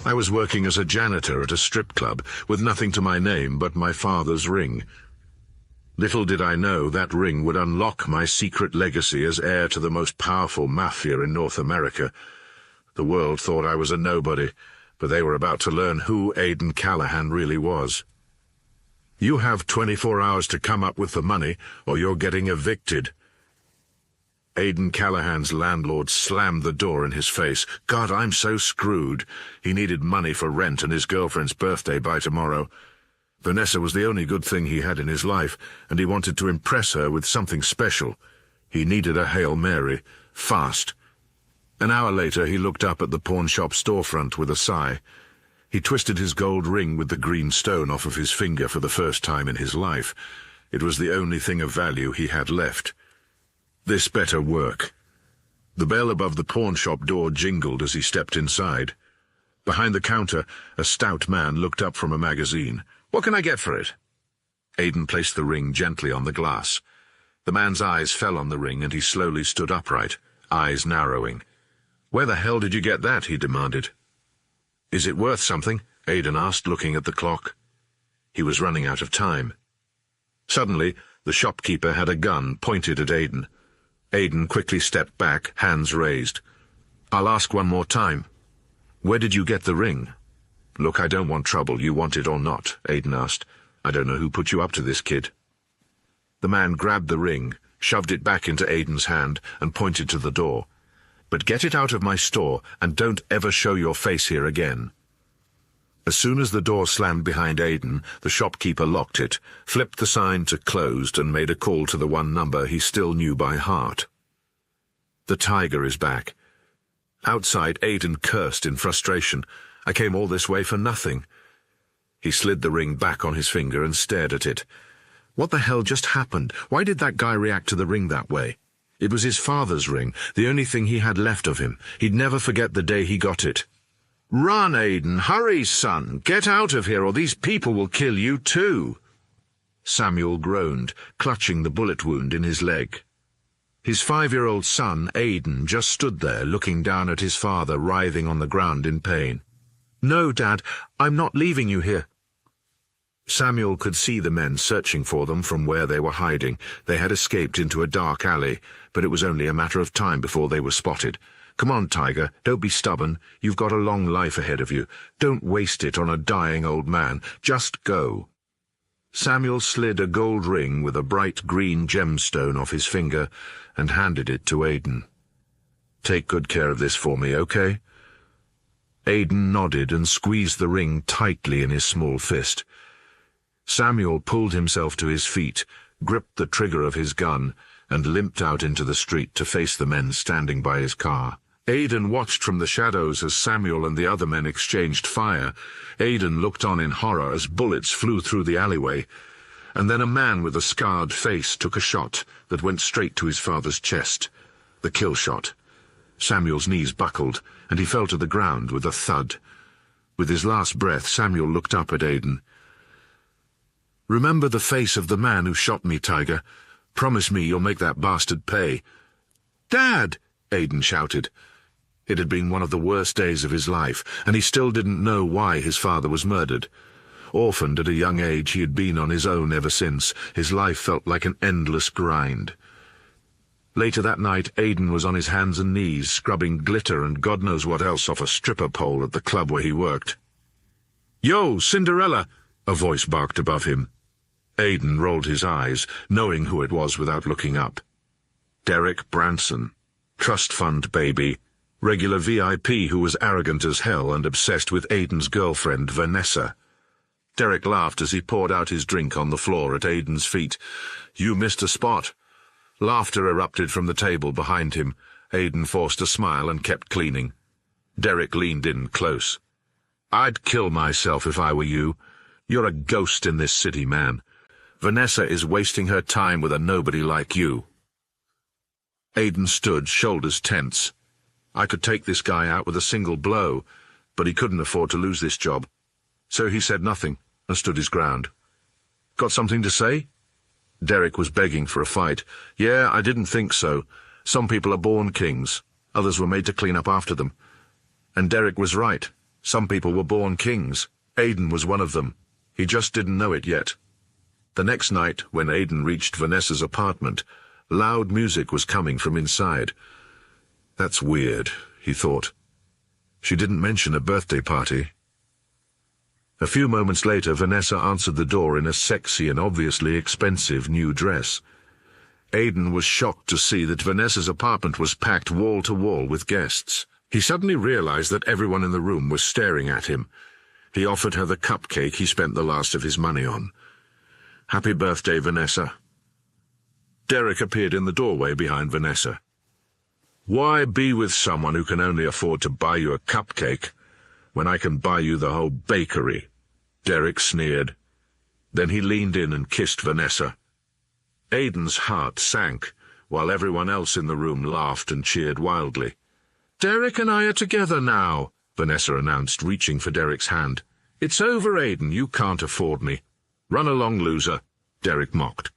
I was working as a janitor at a strip club, with nothing to my name but my father's ring. Little did I know that ring would unlock my secret legacy as heir to the most powerful mafia in North America. The world thought I was a nobody, but they were about to learn who Aiden Callahan really was. You have 24 hours to come up with the money, or you're getting evicted. Aiden Callahan's landlord slammed the door in his face. God, I'm so screwed. He needed money for rent and his girlfriend's birthday by tomorrow. Vanessa was the only good thing he had in his life, and he wanted to impress her with something special. He needed a Hail Mary, fast. An hour later, he looked up at the pawn shop storefront with a sigh. He twisted his gold ring with the green stone off of his finger for the first time in his life. It was the only thing of value he had left. This better work. The bell above the pawn shop door jingled as he stepped inside. Behind the counter, a stout man looked up from a magazine. "What can I get for it?" Aiden placed the ring gently on the glass. The man's eyes fell on the ring and he slowly stood upright, eyes narrowing. "Where the hell did you get that?" he demanded. "Is it worth something?" Aiden asked, looking at the clock. He was running out of time. Suddenly, the shopkeeper had a gun pointed at Aiden. Aiden quickly stepped back, hands raised. "I'll ask one more time. Where did you get the ring?" "Look, I don't want trouble, you want it or not," Aiden asked. "I don't know who put you up to this, kid." The man grabbed the ring, shoved it back into Aiden's hand, and pointed to the door. "But get it out of my store, and don't ever show your face here again." As soon as the door slammed behind Aiden, the shopkeeper locked it, flipped the sign to closed, and made a call to the one number he still knew by heart. "The tiger is back." Outside, Aiden cursed in frustration. "I came all this way for nothing." He slid the ring back on his finger and stared at it. What the hell just happened? Why did that guy react to the ring that way? It was his father's ring, the only thing he had left of him. He'd never forget the day he got it. "Run, Aiden! Hurry, son! Get out of here, or these people will kill you too!" Samuel groaned, clutching the bullet wound in his leg. His 5-year-old son, Aiden, just stood there, looking down at his father writhing on the ground in pain. "No, Dad, I'm not leaving you here." Samuel could see the men searching for them from where they were hiding. They had escaped into a dark alley, but it was only a matter of time before they were spotted. "Come on, Tiger, don't be stubborn. You've got a long life ahead of you. Don't waste it on a dying old man. Just go." Samuel slid a gold ring with a bright green gemstone off his finger and handed it to Aiden. "Take good care of this for me, okay?" Aiden nodded and squeezed the ring tightly in his small fist. Samuel pulled himself to his feet, gripped the trigger of his gun, and limped out into the street to face the men standing by his car. Aiden watched from the shadows as Samuel and the other men exchanged fire. Aiden looked on in horror as bullets flew through the alleyway, and then a man with a scarred face took a shot that went straight to his father's chest. The kill shot. Samuel's knees buckled, and he fell to the ground with a thud. With his last breath, Samuel looked up at Aiden. "Remember the face of the man who shot me, Tiger. Promise me you'll make that bastard pay." "Dad!" Aiden shouted. It had been one of the worst days of his life, and he still didn't know why his father was murdered. Orphaned at a young age, he had been on his own ever since. His life felt like an endless grind. Later that night, Aiden was on his hands and knees, scrubbing glitter and God knows what else off a stripper pole at the club where he worked. "Yo, Cinderella!" a voice barked above him. Aiden rolled his eyes, knowing who it was without looking up. Derek Branson. Trust fund baby. Regular VIP who was arrogant as hell and obsessed with Aiden's girlfriend, Vanessa. Derek laughed as he poured out his drink on the floor at Aiden's feet. "You missed a spot." Laughter erupted from the table behind him. Aiden forced a smile and kept cleaning. Derek leaned in close. "I'd kill myself if I were you. You're a ghost in this city, man. Vanessa is wasting her time with a nobody like you." Aiden stood, shoulders tense. I could take this guy out with a single blow, but he couldn't afford to lose this job. So he said nothing and stood his ground. "Got something to say?" Derek was begging for a fight. "Yeah, I didn't think so. Some people are born kings. Others were made to clean up after them." And Derek was right. Some people were born kings. Aiden was one of them. He just didn't know it yet. The next night, when Aiden reached Vanessa's apartment, loud music was coming from inside. That's weird, he thought. She didn't mention a birthday party. A few moments later, Vanessa answered the door in a sexy and obviously expensive new dress. Aiden was shocked to see that Vanessa's apartment was packed wall to wall with guests. He suddenly realized that everyone in the room was staring at him. He offered her the cupcake he spent the last of his money on. Happy birthday, Vanessa. Derek appeared in the doorway behind Vanessa. Why be with someone who can only afford to buy you a cupcake when I can buy you the whole bakery? Derek sneered. Then he leaned in and kissed Vanessa. Aiden's heart sank, while everyone else in the room laughed and cheered wildly. Derek and I are together now, Vanessa announced, reaching for Derek's hand. It's over, Aiden. You can't afford me. Run along, loser, Derek mocked.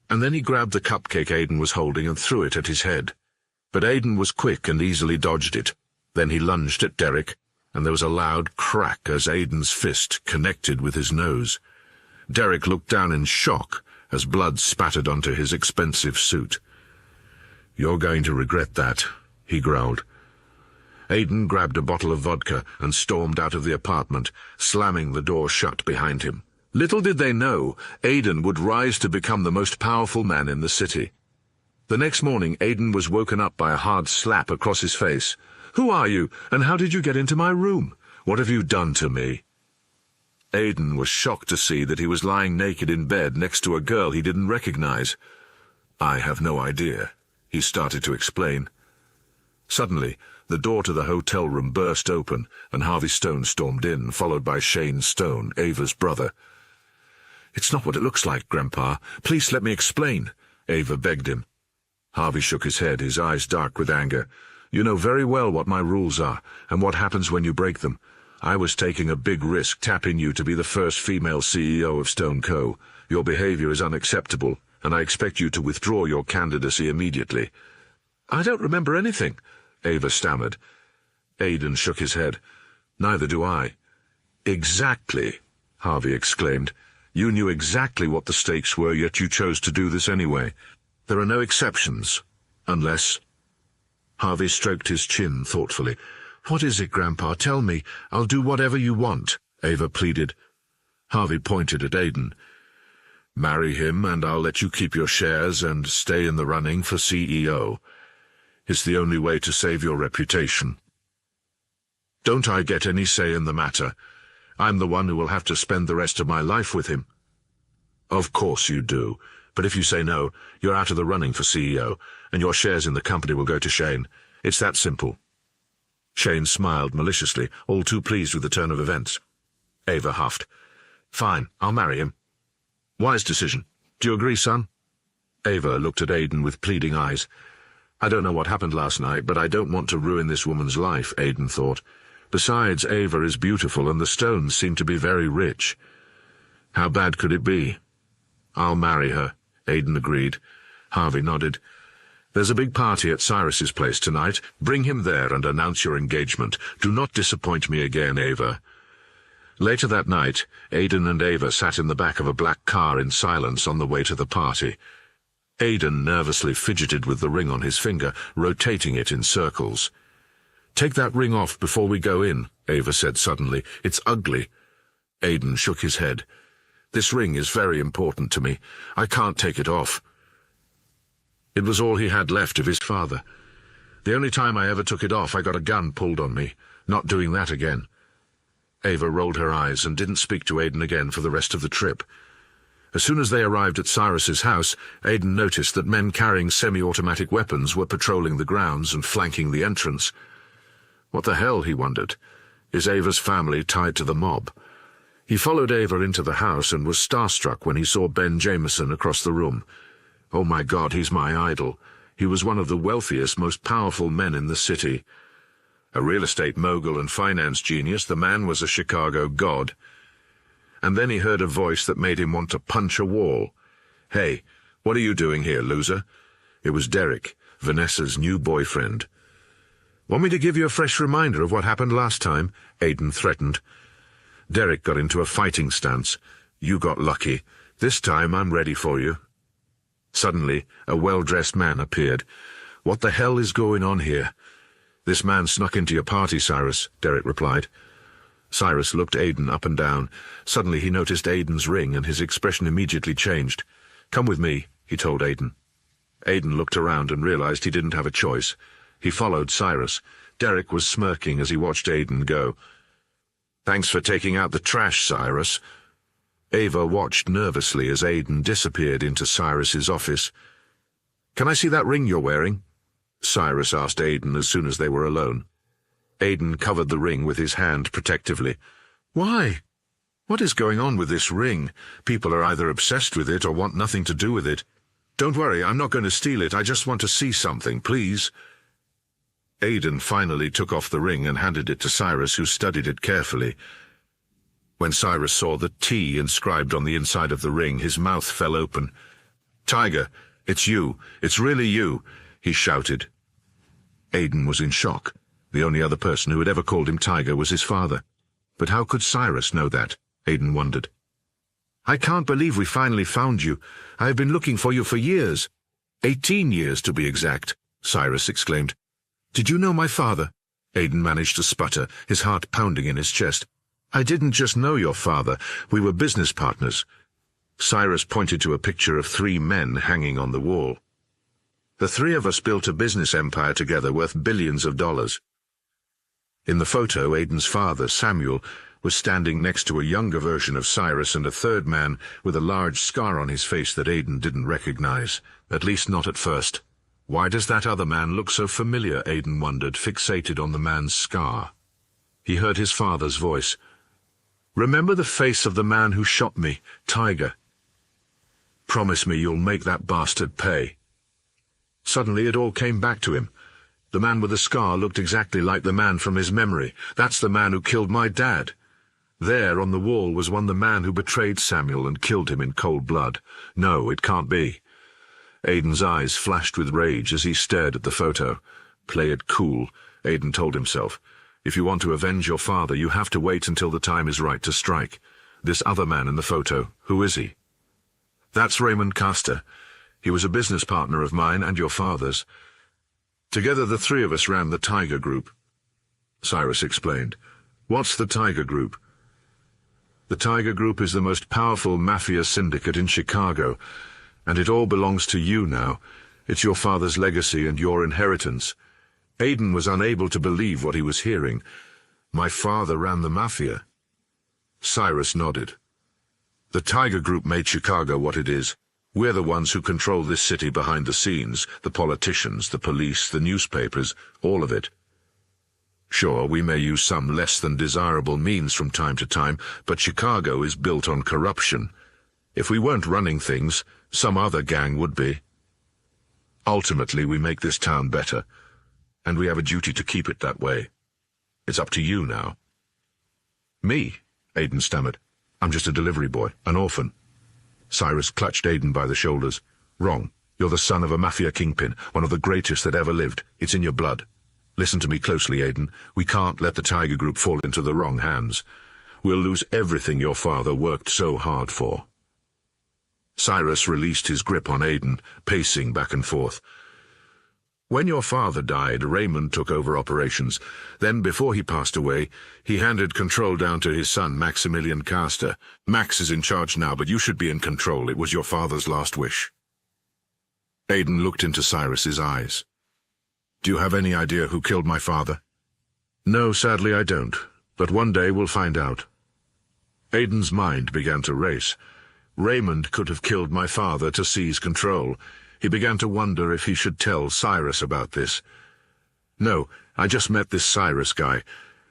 And then he grabbed the cupcake Aiden was holding and threw it at his head. But Aiden was quick and easily dodged it. Then he lunged at Derek, and there was a loud crack as Aiden's fist connected with his nose. Derek looked down in shock as blood spattered onto his expensive suit. You're going to regret that, he growled. Aiden grabbed a bottle of vodka and stormed out of the apartment, slamming the door shut behind him. Little did they know, Aiden would rise to become the most powerful man in the city. The next morning, Aiden was woken up by a hard slap across his face. Who are you, and how did you get into my room? What have you done to me? Aiden was shocked to see that he was lying naked in bed next to a girl he didn't recognize. I have no idea, he started to explain. Suddenly, the door to the hotel room burst open, and Harvey Stone stormed in, followed by Shane Stone, Ava's brother. It's not what it looks like, Grandpa. Please let me explain, Ava begged him. Harvey shook his head, his eyes dark with anger. You know very well what my rules are, and what happens when you break them. I was taking a big risk tapping you to be the first female CEO of Stone Co. Your behavior is unacceptable, and I expect you to withdraw your candidacy immediately. I don't remember anything, Ava stammered. Aiden shook his head. Neither do I. Exactly, Harvey exclaimed. You knew exactly what the stakes were, yet you chose to do this anyway. There are no exceptions, unless... Harvey stroked his chin thoughtfully. What is it, Grandpa? Tell me. I'll do whatever you want, Ava pleaded. Harvey pointed at Aiden. Marry him, and I'll let you keep your shares and stay in the running for CEO. It's the only way to save your reputation. Don't I get any say in the matter? I'm the one who will have to spend the rest of my life with him. Of course you do, but if you say no, you're out of the running for CEO, and your shares in the company will go to Shane. It's that simple. Shane smiled maliciously, all too pleased with the turn of events. Ava huffed. Fine, I'll marry him. Wise decision. Do you agree, son? Ava looked at Aiden with pleading eyes. I don't know what happened last night, but I don't want to ruin this woman's life, Aiden thought. Besides, Ava is beautiful, and the Stones seem to be very rich. How bad could it be? I'll marry her, Aiden agreed. Harvey nodded. There's a big party at Cyrus's place tonight. Bring him there and announce your engagement. Do not disappoint me again, Ava. Later that night, Aiden and Ava sat in the back of a black car in silence on the way to the party. Aiden nervously fidgeted with the ring on his finger, rotating it in circles. Take that ring off before we go in, Ava said suddenly. It's ugly. Aiden shook his head. This ring is very important to me. I can't take it off. It was all he had left of his father. The only time I ever took it off, I got a gun pulled on me. Not doing that again. Ava rolled her eyes and didn't speak to Aiden again for the rest of the trip. As soon as they arrived at Cyrus's house, Aiden noticed that men carrying semi-automatic weapons were patrolling the grounds and flanking the entrance. What the hell, he wondered. Is Ava's family tied to the mob? He followed Ava into the house and was starstruck when he saw Ben Jameson across the room. Oh my God, he's my idol. He was one of the wealthiest, most powerful men in the city. A real estate mogul and finance genius, the man was a Chicago god. And then he heard a voice that made him want to punch a wall. Hey, what are you doing here, loser? It was Derek, Vanessa's new boyfriend. Want me to give you a fresh reminder of what happened last time? Aiden threatened. Derek got into a fighting stance. You got lucky. This time I'm ready for you. Suddenly, a well-dressed man appeared. What the hell is going on here? This man snuck into your party, Cyrus, Derek replied. Cyrus looked Aiden up and down. Suddenly he noticed Aiden's ring, and his expression immediately changed. Come with me, he told Aiden. Aiden looked around and realized he didn't have a choice. He followed Cyrus. Derek was smirking as he watched Aiden go. Thanks for taking out the trash, Cyrus. Ava watched nervously as Aiden disappeared into Cyrus's office. Can I see that ring you're wearing? Cyrus asked Aiden as soon as they were alone. Aiden covered the ring with his hand protectively. Why? What is going on with this ring? People are either obsessed with it or want nothing to do with it. Don't worry, I'm not going to steal it. I just want to see something, please. Aiden finally took off the ring and handed it to Cyrus, who studied it carefully. When Cyrus saw the T inscribed on the inside of the ring, his mouth fell open. Tiger, it's you. It's really you, he shouted. Aiden was in shock. The only other person who had ever called him Tiger was his father. But how could Cyrus know that? Aiden wondered. I can't believe we finally found you. I have been looking for you for years. 18 years, to be exact, Cyrus exclaimed. Did you know my father? Aiden managed to sputter, his heart pounding in his chest. I didn't just know your father. We were business partners. Cyrus pointed to a picture of 3 men hanging on the wall. The 3 of us built a business empire together worth billions of dollars. In the photo, Aiden's father, Samuel, was standing next to a younger version of Cyrus and a third man with a large scar on his face that Aiden didn't recognize, at least not at first. Why does that other man look so familiar, Aiden wondered, fixated on the man's scar. He heard his father's voice. Remember the face of the man who shot me, Tiger. Promise me you'll make that bastard pay. Suddenly it all came back to him. The man with the scar looked exactly like the man from his memory. That's the man who killed my dad. There on the wall was the man who betrayed Samuel and killed him in cold blood. No, it can't be. Aiden's eyes flashed with rage as he stared at the photo. Play it cool, Aiden told himself. If you want to avenge your father, you have to wait until the time is right to strike. This other man in the photo, who is he? That's Raymond Castor. He was a business partner of mine and your father's. Together the 3 of us ran the Tiger Group. Cyrus explained. What's the Tiger Group? The Tiger Group is the most powerful mafia syndicate in Chicago, and it all belongs to you now. It's your father's legacy and your inheritance. Aiden was unable to believe what he was hearing. My father ran the mafia. Cyrus nodded. The Tiger Group made Chicago what it is. We're the ones who control this city behind the scenes, the politicians, the police, the newspapers, all of it. Sure, we may use some less than desirable means from time to time, but Chicago is built on corruption. If we weren't running things, some other gang would be. Ultimately, we make this town better, and we have a duty to keep it that way. It's up to you now. Me? Aiden stammered. I'm just a delivery boy, an orphan. Cyrus clutched Aiden by the shoulders. Wrong. You're the son of a mafia kingpin, one of the greatest that ever lived. It's in your blood. Listen to me closely, Aiden. We can't let the Tiger Group fall into the wrong hands. We'll lose everything your father worked so hard for. Cyrus released his grip on Aiden, pacing back and forth. When your father died, Raymond took over operations. Then, before he passed away, he handed control down to his son, Maximilian Castor. Max is in charge now, but you should be in control. It was your father's last wish. Aiden looked into Cyrus's eyes. Do you have any idea who killed my father? No, sadly I don't, but one day we'll find out. Aiden's mind began to race. Raymond could have killed my father to seize control. He began to wonder if he should tell Cyrus about this. No, I just met this Cyrus guy.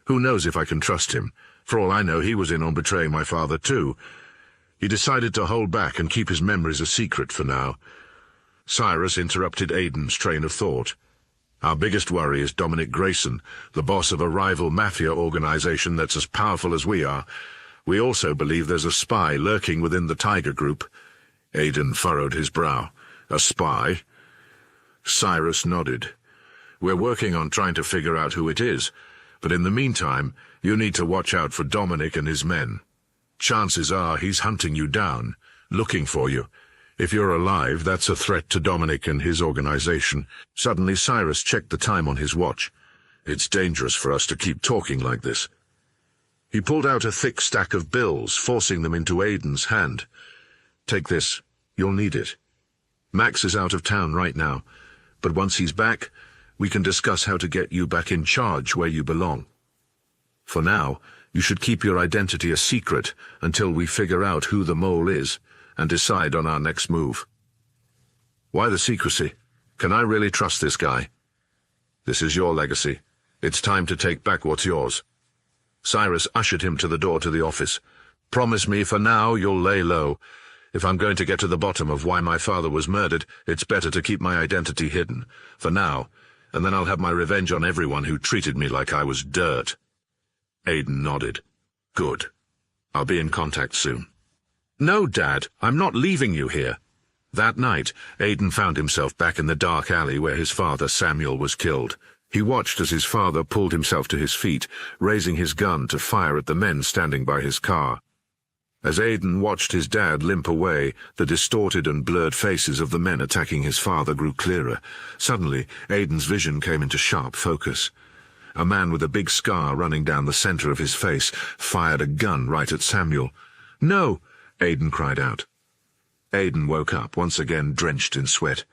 Who knows if I can trust him? For all I know, he was in on betraying my father too. He decided to hold back and keep his memories a secret for now. Cyrus interrupted Aiden's train of thought. Our biggest worry is Dominic Grayson, the boss of a rival mafia organization that's as powerful as we are. We also believe there's a spy lurking within the Tiger Group. Aiden furrowed his brow. A spy? Cyrus nodded. We're working on trying to figure out who it is, but in the meantime, you need to watch out for Dominic and his men. Chances are he's hunting you down, looking for you. If you're alive, that's a threat to Dominic and his organization. Suddenly, Cyrus checked the time on his watch. It's dangerous for us to keep talking like this. He pulled out a thick stack of bills, forcing them into Aiden's hand. Take this. You'll need it. Max is out of town right now, but once he's back, we can discuss how to get you back in charge where you belong. For now, you should keep your identity a secret until we figure out who the mole is and decide on our next move. Why the secrecy? Can I really trust this guy? This is your legacy. It's time to take back what's yours. Cyrus ushered him to the door to the office. Promise me for now you'll lay low. If I'm going to get to the bottom of why my father was murdered, it's better to keep my identity hidden. For now, and then I'll have my revenge on everyone who treated me like I was dirt. Aiden nodded. Good. I'll be in contact soon. No, Dad, I'm not leaving you here. That night, Aiden found himself back in the dark alley where his father, Samuel, was killed. He watched as his father pulled himself to his feet, raising his gun to fire at the men standing by his car. As Aiden watched his dad limp away, the distorted and blurred faces of the men attacking his father grew clearer. Suddenly, Aiden's vision came into sharp focus. A man with a big scar running down the center of his face fired a gun right at Samuel. No! Aiden cried out. Aiden woke up, once again drenched in sweat.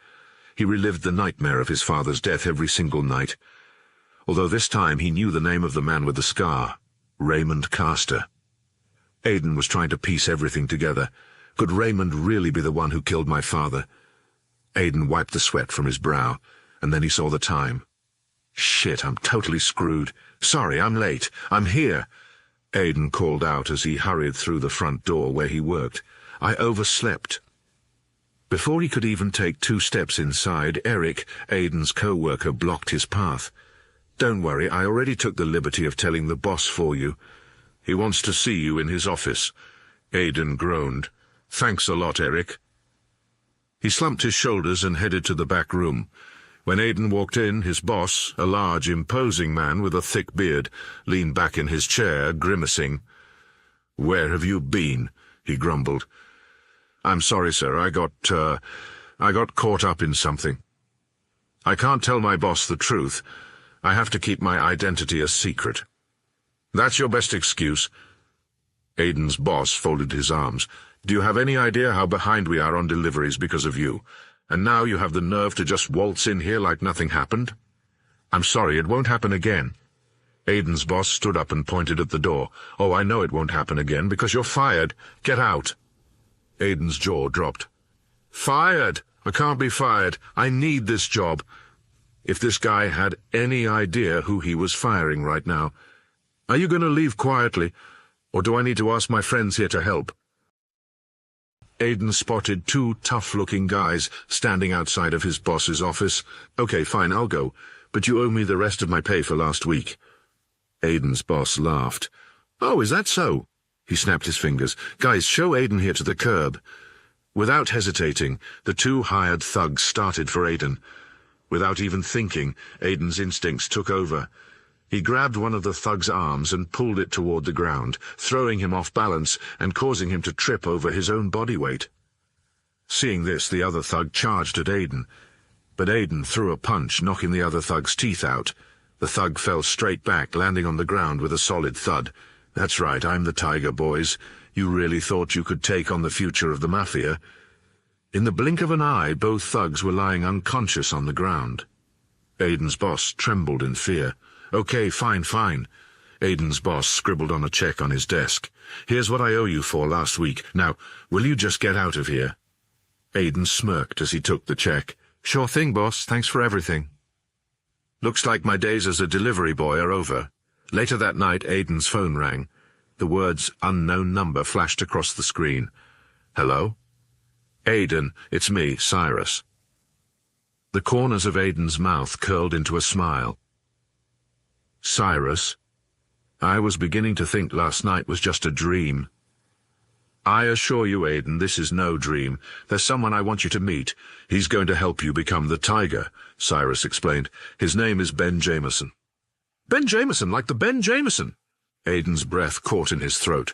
He relived the nightmare of his father's death every single night. Although this time he knew the name of the man with the scar, Raymond Caster. Aiden was trying to piece everything together. Could Raymond really be the one who killed my father? Aiden wiped the sweat from his brow, and then he saw the time. Shit, I'm totally screwed. Sorry, I'm late. I'm here. Aiden called out as he hurried through the front door where he worked. I overslept. Before he could even take 2 steps inside, Eric, Aiden's co-worker, blocked his path. Don't worry, I already took the liberty of telling the boss for you. He wants to see you in his office. Aiden groaned. Thanks a lot, Eric. He slumped his shoulders and headed to the back room. When Aiden walked in, his boss, a large, imposing man with a thick beard, leaned back in his chair, grimacing. Where have you been? He grumbled. I'm sorry, sir. I got caught up in something. I can't tell my boss the truth. I have to keep my identity a secret. That's your best excuse. Aiden's boss folded his arms. Do you have any idea how behind we are on deliveries because of you? And now you have the nerve to just waltz in here like nothing happened? I'm sorry, it won't happen again. Aiden's boss stood up and pointed at the door. Oh, I know it won't happen again because you're fired. Get out. Aiden's jaw dropped. Fired? I can't be fired. I need this job. If this guy had any idea who he was firing right now. Are you going to leave quietly, or do I need to ask my friends here to help? Aiden spotted 2 tough-looking guys standing outside of his boss's office. Okay, fine, I'll go, but you owe me the rest of my pay for last week. Aiden's boss laughed. Oh, is that so? He snapped his fingers. Guys, show Aiden here to the curb. Without hesitating, the 2 hired thugs started for Aiden. Without even thinking, Aiden's instincts took over. He grabbed one of the thug's arms and pulled it toward the ground, throwing him off balance and causing him to trip over his own body weight. Seeing this, the other thug charged at Aiden, but Aiden threw a punch, knocking the other thug's teeth out. The thug fell straight back, landing on the ground with a solid thud. That's right, I'm the Tiger, boys. You really thought you could take on the future of the Mafia? In the blink of an eye, both thugs were lying unconscious on the ground. Aiden's boss trembled in fear. Okay, fine. Aiden's boss scribbled on a check on his desk. Here's what I owe you for last week. Now, will you just get out of here? Aiden smirked as he took the check. Sure thing, boss. Thanks for everything. Looks like my days as a delivery boy are over. Later that night, Aiden's phone rang. The words unknown number flashed across the screen. Hello? Aiden, it's me, Cyrus. The corners of Aiden's mouth curled into a smile. Cyrus? I was beginning to think last night was just a dream. I assure you, Aiden, this is no dream. There's someone I want you to meet. He's going to help you become the Tiger. Cyrus explained. "His name is Ben Jameson." "Ben Jameson, like the Ben Jameson?" Aiden's breath caught in his throat.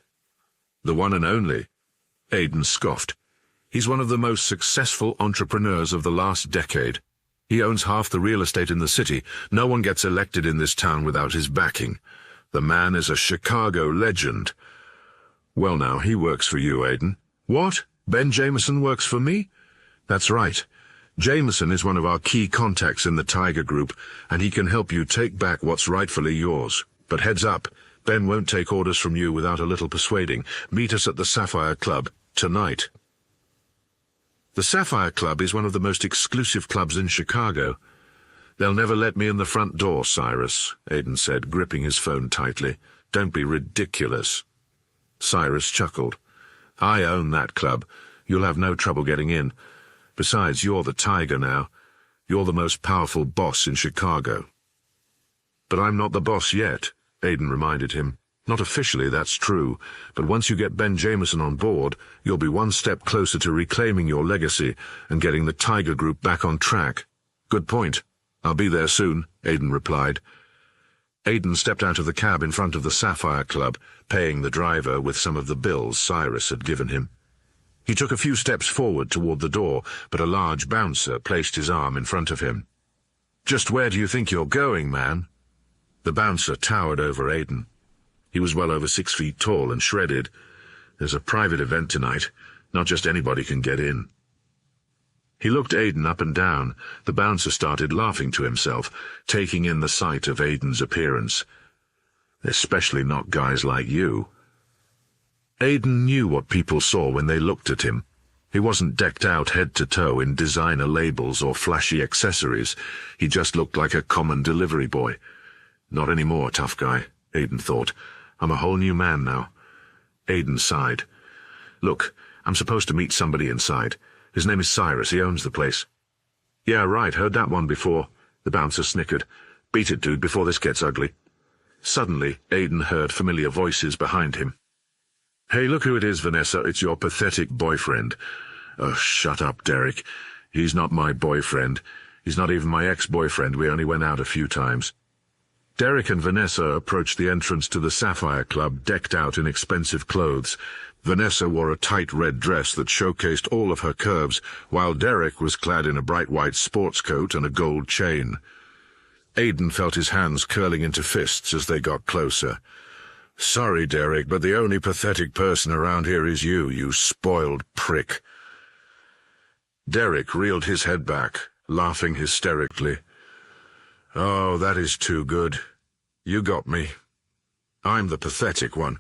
"The one and only," Aiden scoffed. "He's one of the most successful entrepreneurs of the last decade. He owns half the real estate in the city. No one gets elected in this town without his backing. The man is a Chicago legend." "Well now, he works for you, Aiden." "What? Ben Jameson works for me?" "That's right. Jameson is one of our key contacts in the Tiger Group, and he can help you take back what's rightfully yours. But heads up, Ben won't take orders from you without a little persuading. Meet us at the Sapphire Club tonight." The Sapphire Club is one of the most exclusive clubs in Chicago. "They'll never let me in the front door, Cyrus," Aiden said, gripping his phone tightly. "Don't be ridiculous." Cyrus chuckled. "I own that club. You'll have no trouble getting in. Besides, you're the Tiger now. You're the most powerful boss in Chicago." "But I'm not the boss yet," Aiden reminded him. "Not officially, that's true, but once you get Ben Jameson on board, you'll be one step closer to reclaiming your legacy and getting the Tiger Group back on track." "Good point. I'll be there soon," Aiden replied. Aiden stepped out of the cab in front of the Sapphire Club, paying the driver with some of the bills Cyrus had given him. He took a few steps forward toward the door, but a large bouncer placed his arm in front of him. "Just where do you think you're going, man?" The bouncer towered over Aiden. He was well over 6 feet tall and shredded. "There's a private event tonight. Not just anybody can get in." He looked Aiden up and down. The bouncer started laughing to himself, taking in the sight of Aiden's appearance. "Especially not guys like you." Aiden knew what people saw when they looked at him. He wasn't decked out head to toe in designer labels or flashy accessories. He just looked like a common delivery boy. "Not anymore, tough guy," Aiden thought. "I'm a whole new man now." Aiden sighed. "Look, I'm supposed to meet somebody inside. His name is Cyrus. He owns the place." "Yeah, right, heard that one before," the bouncer snickered. "Beat it, dude, before this gets ugly." Suddenly, Aiden heard familiar voices behind him. "Hey, look who it is, Vanessa. It's your pathetic boyfriend." "Oh, shut up, Derek. He's not my boyfriend. He's not even my ex-boyfriend. We only went out a few times." Derek and Vanessa approached the entrance to the Sapphire Club, decked out in expensive clothes. Vanessa wore a tight red dress that showcased all of her curves, while Derek was clad in a bright white sports coat and a gold chain. Aiden felt his hands curling into fists as they got closer. "Sorry, Derek, but the only pathetic person around here is you, you spoiled prick." Derek reeled his head back, laughing hysterically. "Oh, that is too good. You got me. I'm the pathetic one.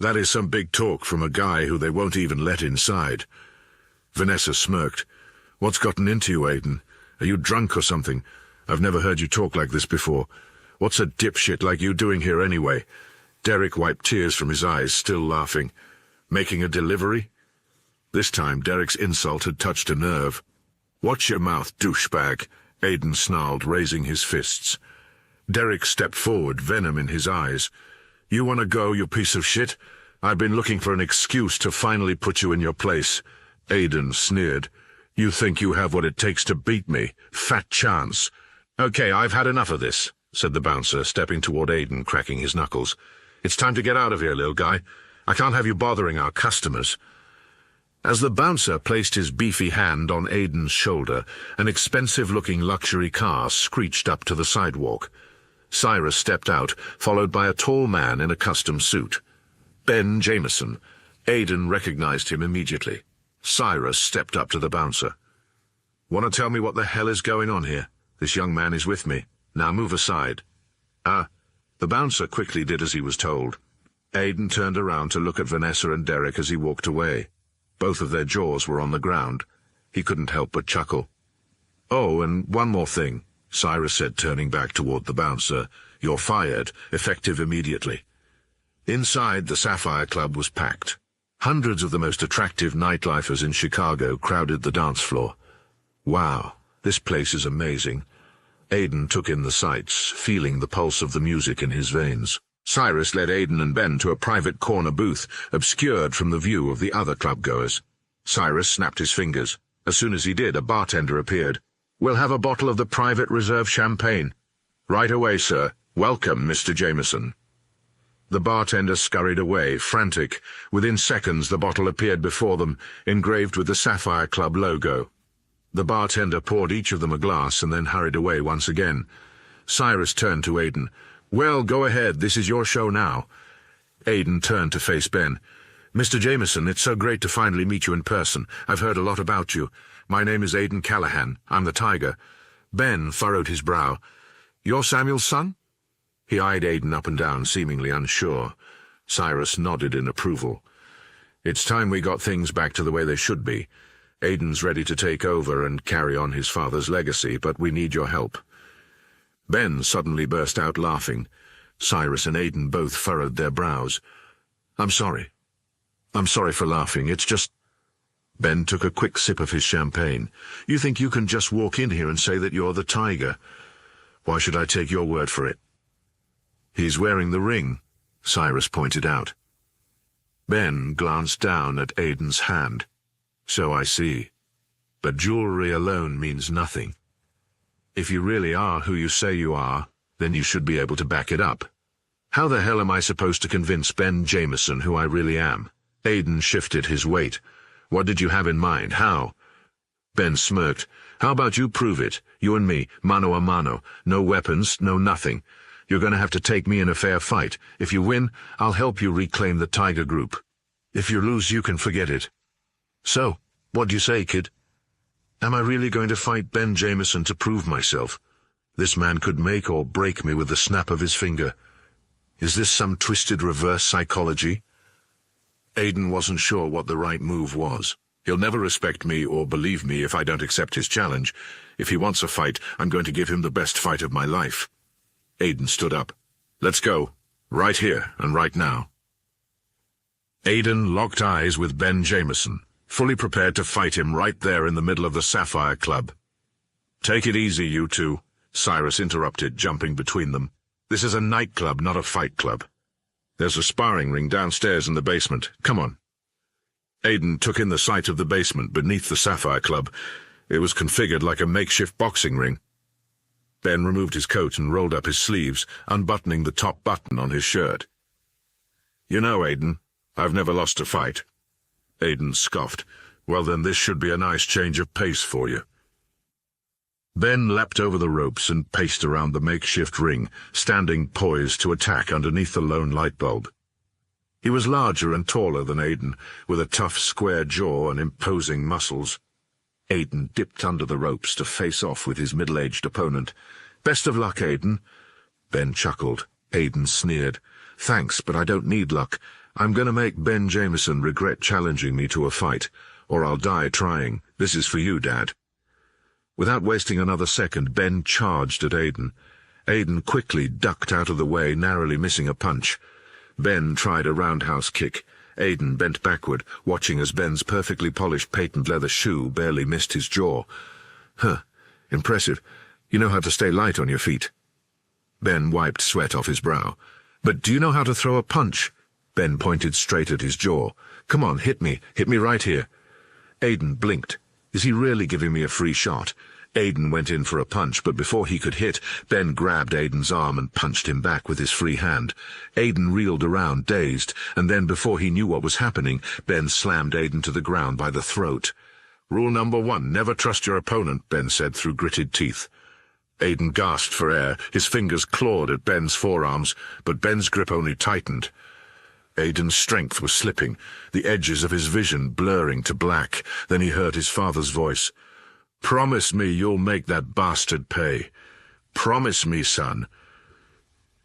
That is some big talk from a guy who they won't even let inside." Vanessa smirked. "What's gotten into you, Aiden? Are you drunk or something? I've never heard you talk like this before. What's a dipshit like you doing here anyway?" Derek wiped tears from his eyes, still laughing. "Making a delivery?" This time Derek's insult had touched a nerve. "Watch your mouth, douchebag," Aiden snarled, raising his fists. Derek stepped forward, venom in his eyes. "You want to go, you piece of shit? I've been looking for an excuse to finally put you in your place." Aiden sneered. "You think you have what it takes to beat me? Fat chance." "Okay, I've had enough of this," said the bouncer, stepping toward Aiden, cracking his knuckles. "It's time to get out of here, little guy. I can't have you bothering our customers." As the bouncer placed his beefy hand on Aiden's shoulder, an expensive-looking luxury car screeched up to the sidewalk. Cyrus stepped out, followed by a tall man in a custom suit. Ben Jameson. Aiden recognized him immediately. Cyrus stepped up to the bouncer. "Want to tell me what the hell is going on here? This young man is with me. Now move aside." The bouncer quickly did as he was told. Aiden turned around to look at Vanessa and Derek as he walked away. Both of their jaws were on the ground. He couldn't help but chuckle. "Oh, and one more thing," Cyrus said, turning back toward the bouncer. "You're fired, effective immediately." Inside, the Sapphire Club was packed. Hundreds of the most attractive nightlifers in Chicago crowded the dance floor. "Wow, this place is amazing." Aiden took in the sights, feeling the pulse of the music in his veins. Cyrus led Aiden and Ben to a private corner booth, obscured from the view of the other clubgoers. Cyrus snapped his fingers. As soon as he did, a bartender appeared. We'll have a bottle of the private reserve champagne. Right away, sir. Welcome, Mr. Jameson. The bartender scurried away, frantic. Within seconds the bottle appeared before them, engraved with the Sapphire Club logo. The bartender poured each of them a glass and then hurried away once again. Cyrus turned to Aiden. "Well, go ahead, this is your show now." Aiden turned to face Ben. "Mr. Jameson, it's so great to finally meet you in person. I've heard a lot about you. My name is Aiden Callahan. I'm the Tiger." Ben furrowed his brow. "You're Samuel's son?" He eyed Aiden up and down, seemingly unsure. Cyrus nodded in approval. "It's time we got things back to the way they should be. Aiden's ready to take over and carry on his father's legacy, but we need your help." Ben suddenly burst out laughing. Cyrus and Aiden both furrowed their brows. I'm sorry for laughing. It's just—" Ben took a quick sip of his champagne. "You think you can just walk in here and say that you're the Tiger? Why should I take your word for it?" "He's wearing the ring," Cyrus pointed out. Ben glanced down at Aiden's hand. "So I see. But jewelry alone means nothing. If you really are who you say you are, then you should be able to back it up. How the hell am I supposed to convince Ben Jameson who I really am?" Aiden shifted his weight. "What did you have in mind? How?" Ben smirked. "How about you prove it? You and me, mano a mano. No weapons, no nothing. You're going to have to take me in a fair fight. If you win, I'll help you reclaim the Tiger Group. If you lose, you can forget it. So, what do you say, kid? Am I really going to fight Ben Jameson to prove myself? This man could make or break me with the snap of his finger. Is this some twisted reverse psychology?" Aiden wasn't sure what the right move was. He'll never respect me or believe me if I don't accept his challenge. If he wants a fight, I'm going to give him the best fight of my life. Aiden stood up. "Let's go. Right here and right now." Aiden locked eyes with Ben Jameson, fully prepared to fight him right there in the middle of the Sapphire Club. "Take it easy, you two," Cyrus interrupted, jumping between them. "This is a nightclub, not a fight club. There's a sparring ring downstairs in the basement. Come on." Aiden took in the sight of the basement beneath the Sapphire Club. It was configured like a makeshift boxing ring. Ben removed his coat and rolled up his sleeves, unbuttoning the top button on his shirt. "You know, Aiden, I've never lost a fight." Aiden scoffed. "Well, then this should be a nice change of pace for you." Ben leapt over the ropes and paced around the makeshift ring, standing poised to attack underneath the lone light bulb. He was larger and taller than Aiden, with a tough square jaw and imposing muscles. Aiden dipped under the ropes to face off with his middle-aged opponent. "Best of luck, Aiden." Ben chuckled. Aiden sneered. "Thanks, but I don't need luck. I'm going to make Ben Jameson regret challenging me to a fight, or I'll die trying. This is for you, Dad." Without wasting another second, Ben charged at Aiden. Aiden quickly ducked out of the way, narrowly missing a punch. Ben tried a roundhouse kick. Aiden bent backward, watching as Ben's perfectly polished patent leather shoe barely missed his jaw. "Huh, impressive. You know how to stay light on your feet." Ben wiped sweat off his brow. "But do you know how to throw a punch?" Ben pointed straight at his jaw. "Come on, hit me right here." Aiden blinked. Is he really giving me a free shot? Aiden went in for a punch, but before he could hit, Ben grabbed Aiden's arm and punched him back with his free hand. Aiden reeled around, dazed, and then before he knew what was happening, Ben slammed Aiden to the ground by the throat. "Rule number 1, never trust your opponent," Ben said through gritted teeth. Aiden gasped for air. His fingers clawed at Ben's forearms, but Ben's grip only tightened. Aiden's strength was slipping, the edges of his vision blurring to black. Then he heard his father's voice. "Promise me you'll make that bastard pay. Promise me, son."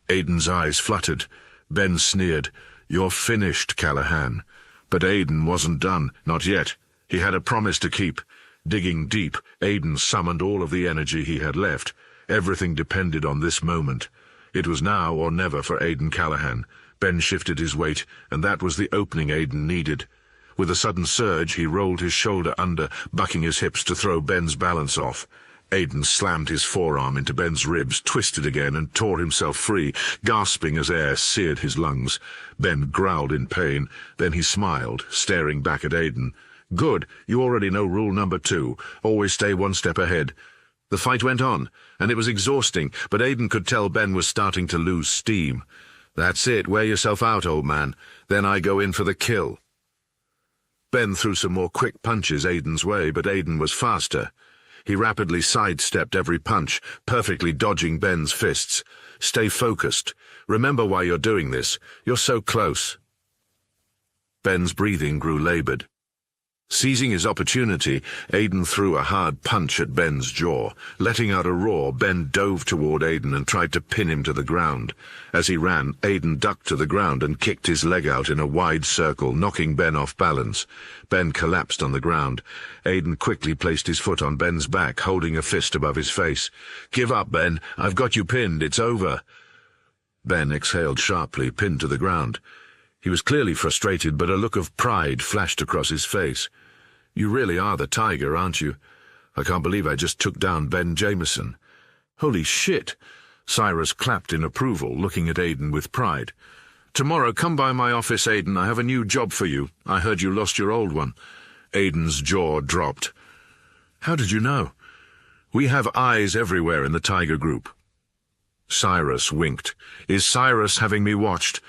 Aiden's eyes fluttered. Ben sneered. "You're finished, Callahan." But Aiden wasn't done, not yet. He had a promise to keep. Digging deep, Aiden summoned all of the energy he had left. Everything depended on this moment. It was now or never for Aiden Callahan. Ben shifted his weight, and that was the opening Aiden needed. With a sudden surge, he rolled his shoulder under, bucking his hips to throw Ben's balance off. Aiden slammed his forearm into Ben's ribs, twisted again, and tore himself free, gasping as air seared his lungs. Ben growled in pain. Then he smiled, staring back at Aiden. "Good. You already know rule number 2. Always stay one step ahead." The fight went on, and it was exhausting, but Aiden could tell Ben was starting to lose steam. "That's it, wear yourself out, old man. Then I go in for the kill." Ben threw some more quick punches Aiden's way, but Aiden was faster. He rapidly sidestepped every punch, perfectly dodging Ben's fists. "Stay focused. Remember why you're doing this. You're so close." Ben's breathing grew labored. Seizing his opportunity, Aiden threw a hard punch at Ben's jaw. Letting out a roar, Ben dove toward Aiden and tried to pin him to the ground. As he ran, Aiden ducked to the ground and kicked his leg out in a wide circle, knocking Ben off balance. Ben collapsed on the ground. Aiden quickly placed his foot on Ben's back, holding a fist above his face. "Give up, Ben. I've got you pinned. It's over." Ben exhaled sharply, pinned to the ground. He was clearly frustrated, but a look of pride flashed across his face. "You really are the tiger, aren't you? I can't believe I just took down Ben Jameson." "Holy shit!" Cyrus clapped in approval, looking at Aiden with pride. "Tomorrow, come by my office, Aiden. I have a new job for you. I heard you lost your old one." Aiden's jaw dropped. "How did you know?" "We have eyes everywhere in the Tiger Group." Cyrus winked. "Is Cyrus having me watched?"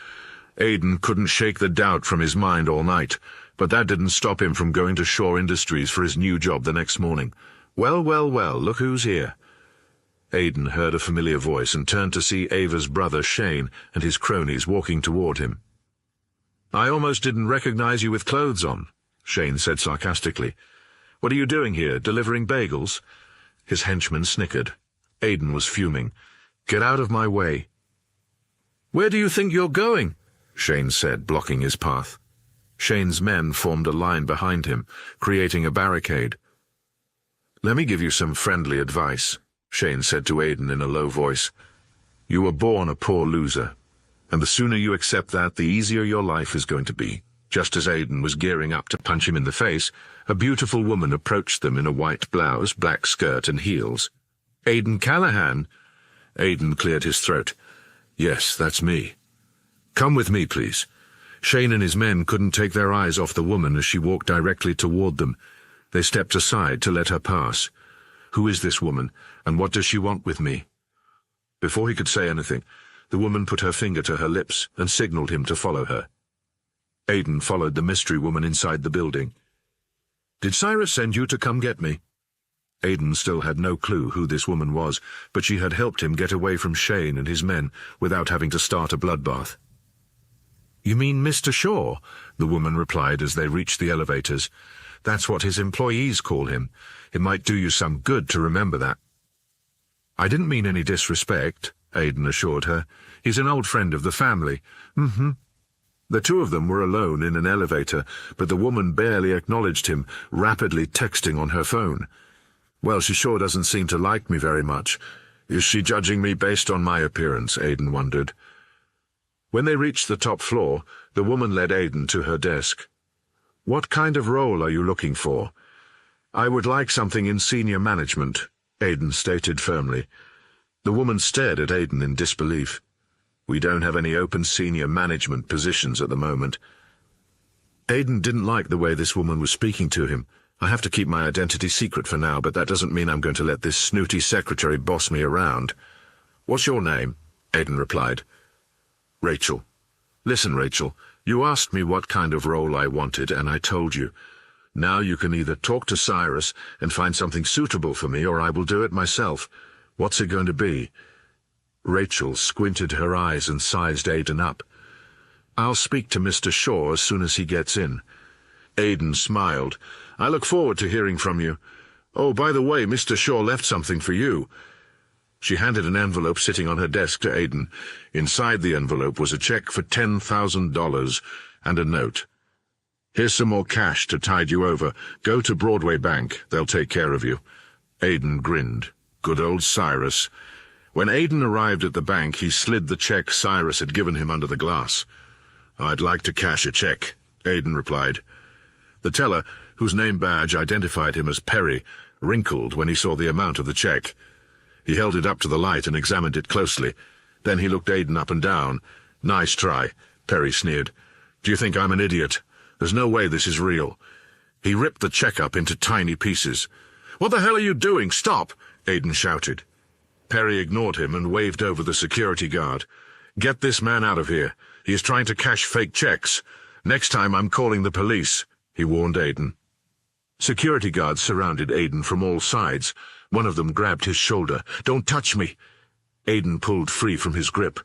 Aiden couldn't shake the doubt from his mind all night, but that didn't stop him from going to Shaw Industries for his new job the next morning. "Well, well, well, look who's here." Aiden heard a familiar voice and turned to see Ava's brother Shane and his cronies walking toward him. "I almost didn't recognize you with clothes on," Shane said sarcastically. "What are you doing here, delivering bagels?" His henchman snickered. Aiden was fuming. "Get out of my way." "Where do you think you're going?" Shane said, blocking his path. Shane's men formed a line behind him, creating a barricade. "Let me give you some friendly advice," Shane said to Aiden in a low voice. "You were born a poor loser, and the sooner you accept that, the easier your life is going to be." Just as Aiden was gearing up to punch him in the face, a beautiful woman approached them in a white blouse, black skirt, and heels. "Aiden Callahan?" Aiden cleared his throat. "Yes, that's me." "Come with me, please." Shane and his men couldn't take their eyes off the woman as she walked directly toward them. They stepped aside to let her pass. "Who is this woman, and what does she want with me?" Before he could say anything, the woman put her finger to her lips and signaled him to follow her. Aiden followed the mystery woman inside the building. "Did Cyrus send you to come get me?" Aiden still had no clue who this woman was, but she had helped him get away from Shane and his men without having to start a bloodbath. "You mean Mr. Shaw?" the woman replied as they reached the elevators. "That's what his employees call him. It might do you some good to remember that." "I didn't mean any disrespect," Aiden assured her. "He's an old friend of the family." The two of them were alone in an elevator, but the woman barely acknowledged him, rapidly texting on her phone. "Well, she sure doesn't seem to like me very much. Is she judging me based on my appearance?" Aiden wondered. When they reached the top floor, the woman led Aiden to her desk. "What kind of role are you looking for?" "I would like something in senior management," Aiden stated firmly. The woman stared at Aiden in disbelief. "We don't have any open senior management positions at the moment." Aiden didn't like the way this woman was speaking to him. "I have to keep my identity secret for now, but that doesn't mean I'm going to let this snooty secretary boss me around." "What's your name?" Aiden replied. "Rachel." "Listen, Rachel, you asked me what kind of role I wanted, and I told you. Now you can either talk to Cyrus and find something suitable for me, or I will do it myself. What's it going to be?" Rachel squinted her eyes and sized Aiden up. "I'll speak to Mr. Shaw as soon as he gets in." Aiden smiled. "I look forward to hearing from you. Oh, by the way, Mr. Shaw left something for you." She handed an envelope sitting on her desk to Aiden. Inside the envelope was a check for $10,000 and a note. "Here's some more cash to tide you over. Go to Broadway Bank. They'll take care of you." Aiden grinned. Good old Cyrus. When Aiden arrived at the bank, he slid the check Cyrus had given him under the glass. "I'd like to cash a check," Aiden replied. The teller, whose name badge identified him as Perry, wrinkled when he saw the amount of the check. He held it up to the light and examined it closely. Then he looked Aiden up and down. "Nice try," Perry sneered. "Do you think I'm an idiot? There's no way this is real." He ripped the check up into tiny pieces. "What the hell are you doing? Stop!" Aiden shouted. Perry ignored him and waved over the security guard. "Get this man out of here. He is trying to cash fake checks. Next time I'm calling the police," he warned Aiden. Security guards surrounded Aiden from all sides. One of them grabbed his shoulder. "Don't touch me!" Aiden pulled free from his grip.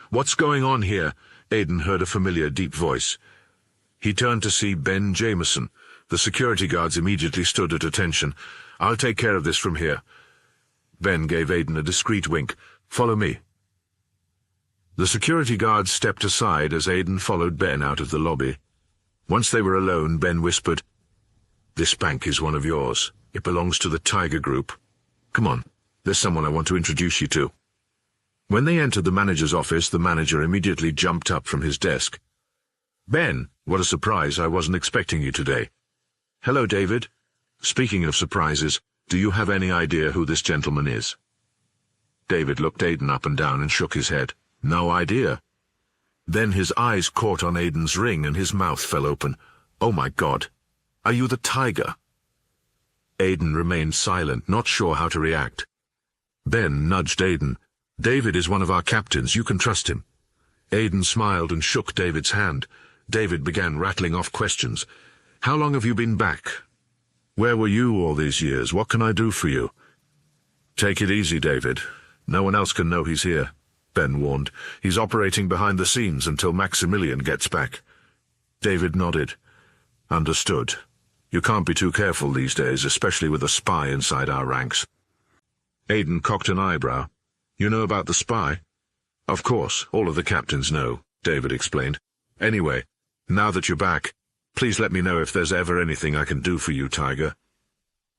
"What's going on here?" Aiden heard a familiar deep voice. He turned to see Ben Jameson. The security guards immediately stood at attention. "I'll take care of this from here." Ben gave Aiden a discreet wink. "Follow me." The security guards stepped aside as Aiden followed Ben out of the lobby. Once they were alone, Ben whispered, "This bank is one of yours. It belongs to the Tiger Group. Come on, there's someone I want to introduce you to." When they entered the manager's office, the manager immediately jumped up from his desk. "Ben, what a surprise. I wasn't expecting you today." "Hello, David. Speaking of surprises, do you have any idea who this gentleman is?" David looked Aiden up and down and shook his head. "No idea." Then his eyes caught on Aiden's ring and his mouth fell open. "Oh my God. Are you the Tiger?" Aiden remained silent, not sure how to react. Ben nudged Aiden. "David is one of our captains. You can trust him." Aiden smiled and shook David's hand. David began rattling off questions. "How long have you been back? Where were you all these years? What can I do for you?" "Take it easy, David. No one else can know he's here," Ben warned. "He's operating behind the scenes until Maximilian gets back." David nodded. "Understood. You can't be too careful these days, especially with a spy inside our ranks." Aiden cocked an eyebrow. "You know about the spy?" "Of course, all of the captains know," David explained. "Anyway, now that you're back, please let me know if there's ever anything I can do for you, Tiger."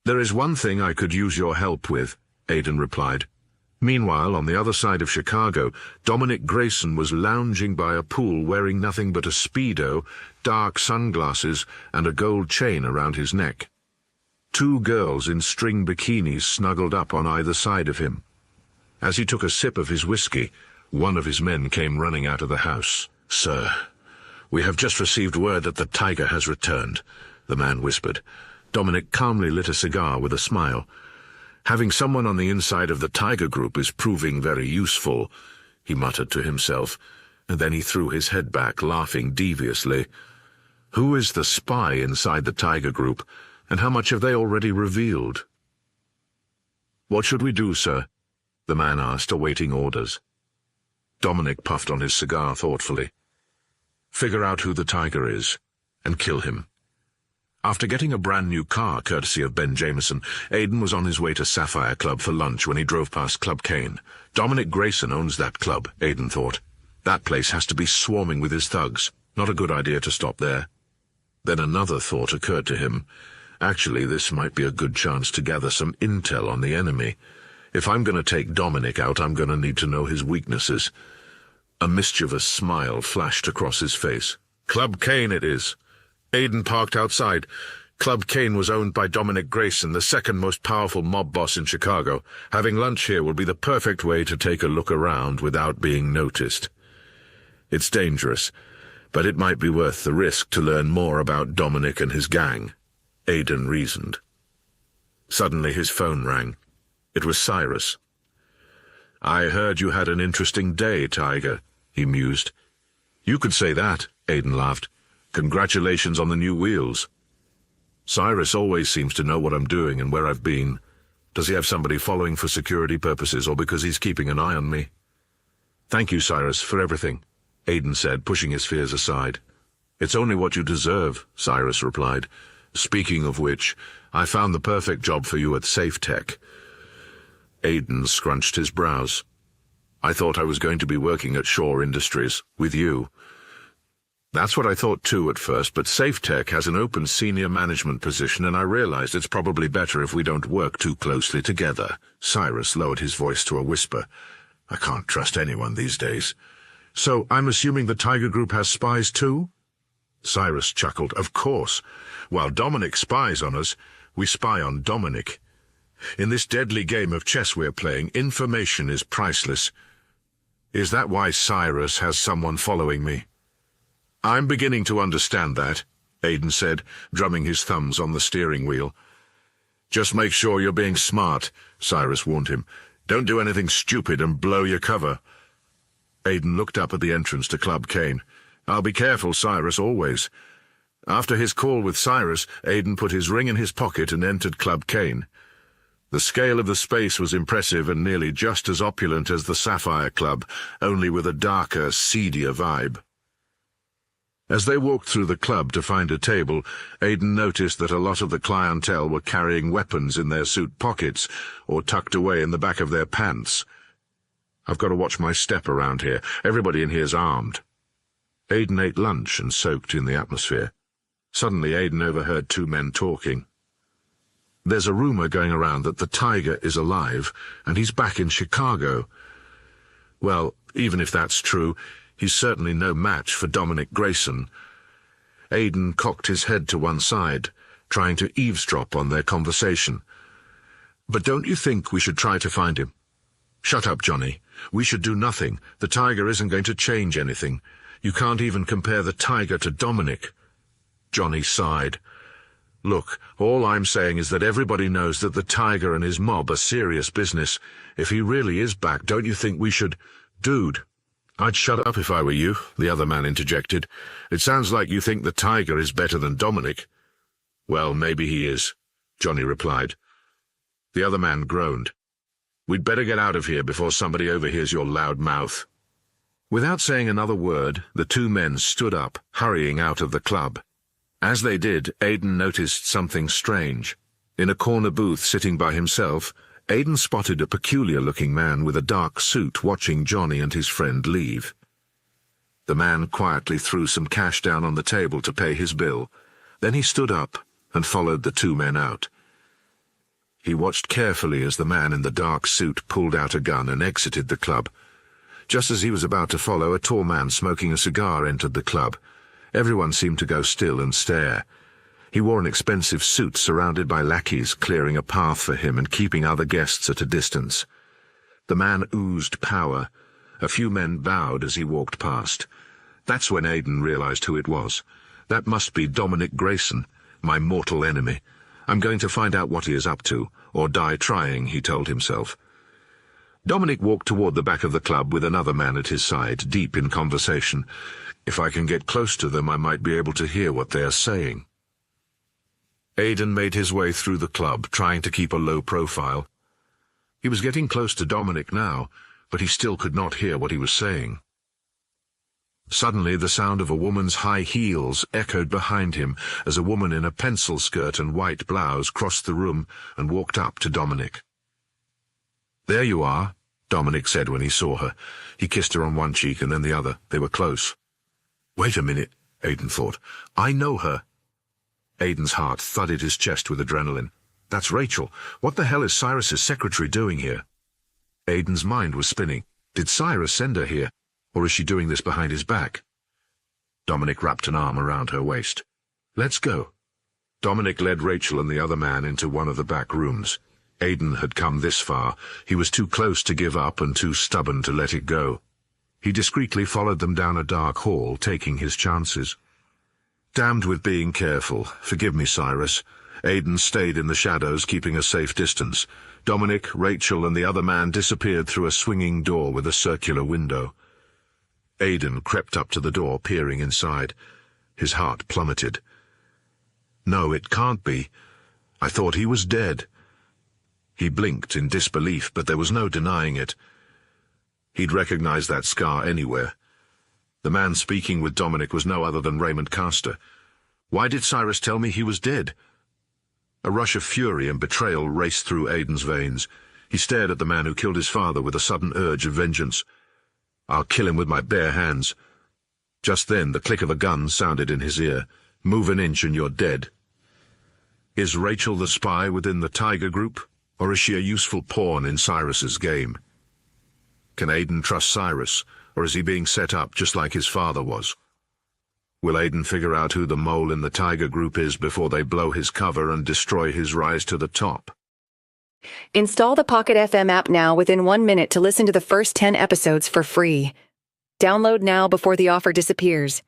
"There is one thing I could use your help with," Aiden replied. Meanwhile, on the other side of Chicago, Dominic Grayson was lounging by a pool wearing nothing but a Speedo, dark sunglasses, and a gold chain around his neck. Two girls in string bikinis snuggled up on either side of him. As he took a sip of his whiskey, one of his men came running out of the house. "Sir, we have just received word that the Tiger has returned," the man whispered. Dominic calmly lit a cigar with a smile. "Having someone on the inside of the Tiger Group is proving very useful," he muttered to himself, and then he threw his head back, laughing deviously. "Who is the spy inside the Tiger Group, and how much have they already revealed?" "What should we do, sir?" the man asked, awaiting orders. Dominic puffed on his cigar thoughtfully. "Figure out who the Tiger is, and kill him." After getting a brand-new car, courtesy of Ben Jameson, Aiden was on his way to Sapphire Club for lunch when he drove past Club Kane. Dominic Grayson owns that club, Aiden thought. That place has to be swarming with his thugs. Not a good idea to stop there. Then another thought occurred to him. Actually, this might be a good chance to gather some intel on the enemy. If I'm going to take Dominic out, I'm going to need to know his weaknesses. A mischievous smile flashed across his face. "Club Kane it is." Aiden parked outside. Club Kane was owned by Dominic Grayson, the second most powerful mob boss in Chicago. Having lunch here will be the perfect way to take a look around without being noticed. It's dangerous, but it might be worth the risk to learn more about Dominic and his gang, Aiden reasoned. Suddenly his phone rang. It was Cyrus. "I heard you had an interesting day, Tiger," he mused. "You could say that," Aiden laughed. "Congratulations on the new wheels." "Cyrus always seems to know what I'm doing and where I've been. Does he have somebody following for security purposes or because he's keeping an eye on me?" "Thank you, Cyrus, for everything," Aiden said, pushing his fears aside. "It's only what you deserve," Cyrus replied. "Speaking of which, I found the perfect job for you at Safe Tech." Aiden scrunched his brows. "I thought I was going to be working at Shaw Industries, with you." "That's what I thought too at first, but SafeTech has an open senior management position and I realized it's probably better if we don't work too closely together." Cyrus lowered his voice to a whisper. "I can't trust anyone these days." "So I'm assuming the Tiger Group has spies too?" Cyrus chuckled. "Of course. While Dominic spies on us, we spy on Dominic. In this deadly game of chess we're playing, information is priceless." "Is that why Cyrus has someone following me?" "I'm beginning to understand that," Aiden said, drumming his thumbs on the steering wheel. Just make sure you're being smart, Cyrus warned him. Don't do anything stupid and blow your cover. Aiden looked up at the entrance to Club Kane. I'll be careful, Cyrus, always. After his call with Cyrus, Aiden put his ring in his pocket and entered Club Kane. The scale of the space was impressive and nearly just as opulent as the Sapphire Club, only with a darker, seedier vibe. As they walked through the club to find a table, Aiden noticed that a lot of the clientele were carrying weapons in their suit pockets or tucked away in the back of their pants. I've got to watch my step around here. Everybody in here's armed. Aiden ate lunch and soaked in the atmosphere. Suddenly Aiden overheard two men talking. There's a rumor going around that the Tiger is alive, and he's back in Chicago. Well, even if that's true, he's certainly no match for Dominic Grayson. Aiden cocked his head to one side, trying to eavesdrop on their conversation. But don't you think we should try to find him? Shut up, Johnny. We should do nothing. The Tiger isn't going to change anything. You can't even compare the Tiger to Dominic. Johnny sighed. Look, all I'm saying is that everybody knows that the Tiger and his mob are serious business. If he really is back, don't you think we should— Dude, I'd shut up if I were you, the other man interjected. It sounds like you think the Tiger is better than Dominic. Well, maybe he is, Johnny replied. The other man groaned. We'd better get out of here before somebody overhears your loud mouth. Without saying another word, the two men stood up, hurrying out of the club. As they did, Aiden noticed something strange. In a corner booth sitting by himself, Aiden spotted a peculiar-looking man with a dark suit watching Johnny and his friend leave. The man quietly threw some cash down on the table to pay his bill. Then he stood up and followed the two men out. He watched carefully as the man in the dark suit pulled out a gun and exited the club. Just as he was about to follow, a tall man smoking a cigar entered the club. Everyone seemed to go still and stare. He wore an expensive suit surrounded by lackeys clearing a path for him and keeping other guests at a distance. The man oozed power. A few men bowed as he walked past. That's when Aiden realized who it was. That must be Dominic Grayson, my mortal enemy. I'm going to find out what he is up to, or die trying, he told himself. Dominic walked toward the back of the club with another man at his side, deep in conversation. If I can get close to them, I might be able to hear what they are saying. Aiden made his way through the club, trying to keep a low profile. He was getting close to Dominic now, but he still could not hear what he was saying. Suddenly, the sound of a woman's high heels echoed behind him as a woman in a pencil skirt and white blouse crossed the room and walked up to Dominic. There you are, Dominic said when he saw her. He kissed her on one cheek and then the other. They were close. Wait a minute, Aiden thought. I know her. Aiden's heart thudded his chest with adrenaline. That's Rachel. What the hell is Cyrus's secretary doing here? Aiden's mind was spinning. Did Cyrus send her here, or is she doing this behind his back? Dominic wrapped an arm around her waist. Let's go. Dominic led Rachel and the other man into one of the back rooms. Aiden had come this far. He was too close to give up and too stubborn to let it go. He discreetly followed them down a dark hall, taking his chances. Damned with being careful. Forgive me, Cyrus. Aiden stayed in the shadows, keeping a safe distance. Dominic, Rachel, and the other man disappeared through a swinging door with a circular window. Aiden crept up to the door, peering inside. His heart plummeted. No, it can't be. I thought he was dead. He blinked in disbelief, but there was no denying it. He'd recognized that scar anywhere. The man speaking with Dominic was no other than Raymond Castor. Why did Cyrus tell me he was dead? A rush of fury and betrayal raced through Aiden's veins. He stared at the man who killed his father with a sudden urge of vengeance. I'll kill him with my bare hands. Just then, the click of a gun sounded in his ear. Move an inch and you're dead. Is Rachel the spy within the Tiger Group, or is she a useful pawn in Cyrus's game? Can Aiden trust Cyrus, or is he being set up just like his father was? Will Aiden figure out who the mole in the Tiger Group is before they blow his cover and destroy his rise to the top? Install the Pocket FM app now within 1 minute to listen to the first 10 episodes for free. Download now before the offer disappears.